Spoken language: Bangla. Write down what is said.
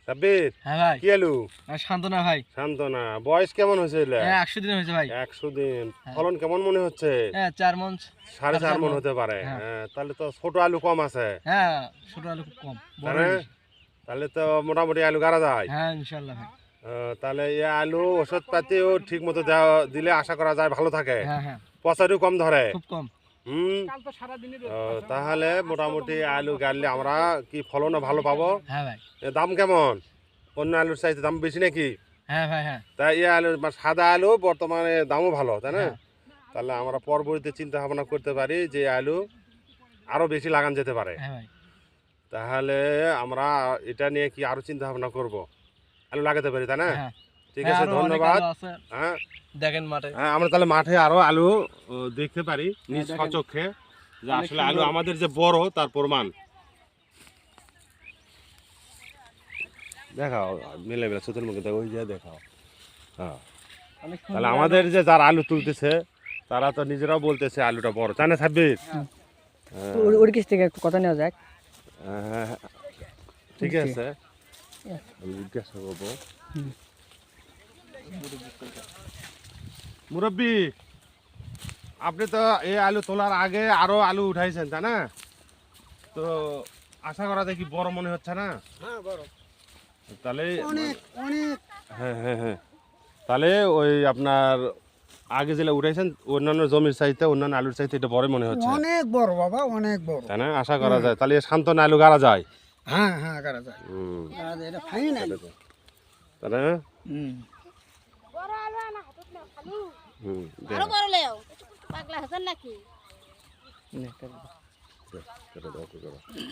সাব্বির, হ্যাঁ ভাই। কি আলু? শান্তনা ভাই। শান্তনা, বয়স কেমন হয়েছে এগুলা? 100 দিন হয়েছে ভাই। 100 দিন। হ্যাঁ। ফলন কেমন মনে হচ্ছে? 4 মণ, 4.5 মণ মণ। হতে পারে। হ্যাঁ। হ্যাঁ, তাহলে তো ছোট আলু কম আছে। হ্যাঁ, ছোট আলু খুব কম, বড় তাই না? বেশি। তাহলে তো মোটামুটি আলু গাড়া যায়। হ্যাঁ, ইনশাআল্লাহ ভাই। তাহলে এই আলু ওষুধ পাতিও ঠিক মতো দিলে আশা করা যায় ভালো থাকে। হ্যাঁ, হ্যাঁ, পচারও কম ধরে। খুব কম। হুম। তাহলে মোটামুটি আলু গাড়লে আমরা কি ফলনও ভালো পাবো। হ্যাঁ ভাই। দাম কেমন? অন্য আলুর চাইতে দাম বেশি নাকি? হ্যাঁ ভাই, হ্যাঁ। তাই এই আলু সাদা আলু বর্তমানে দামও ভালো, তাই না? হ্যাঁ। তাহলে আমরা পরবর্তীতে চিন্তা ভাবনা করতে পারি যে আলু আরো বেশি লাগান যেতে পারে। হ্যাঁ ভাই। তাহলে আমরা এটা নিয়ে কি আরো চিন্তা ভাবনা করব, আলু লাগাতে পারি, তাই না? হ্যাঁ। ঠিক হ্যাঁ, আছে, আরো অনেক ধন্যবাদ। আলু আছে। হ্যাঁ, দেখেন মাঠে। আমরা তাহলে মাঠে আরো আলু দেখতে পারি নিজ দেখেন। সচক্ষে যে অনেক আসলে আলু সুন্দর। আমাদের যে বড় তার প্রমাণ। দেখাও, মিলে মিলে চতুর মুখে দেখো, ওই যে দেখাও। হ্যাঁ, অনেক তাহলে সুন্দর আমাদের যে যারা আলু তুলতেছে তারা তো নিজেরাও বলতেছে আলুটা বড়, তাই না সাব্বির? হ্যাঁ। ওর কাছ থেকে একটু কথা নেওয়া যাক। হ্যাঁ, ঠিক আছে, আমি জিজ্ঞাসা করবো। মুরব্বী, আপনি তো এই আলু তোলার আগে আরো আলু উঠাইছেন, তাই না? তো আশা করা যায় কি বড় মনে হচ্ছে না? হ্যাঁ বড়, তাহলে অনেক অনেক। হ্যাঁ হ্যাঁ হ্যাঁ, তাহলে ওই আপনার আগে যেটা উঠাইছেন অন্যান্য জমির চাইতে অন্যান্য আলুর চাইতে এটা বড় মনে হচ্ছে, অনেক বড় বাবা, অনেক বড়। তাই না? আশা করা যায় তাহলে শান্তনা আলু গাড়া যায়। হ্যাঁ হ্যাঁ, করা যায়। হুম, এটা ফাইন আলু। তাই না? বড় আলু আনা হাতত নাও খালু হুম, আরো বড় লেও পাগলা হছেন নাকি দাও, দাও, দাও।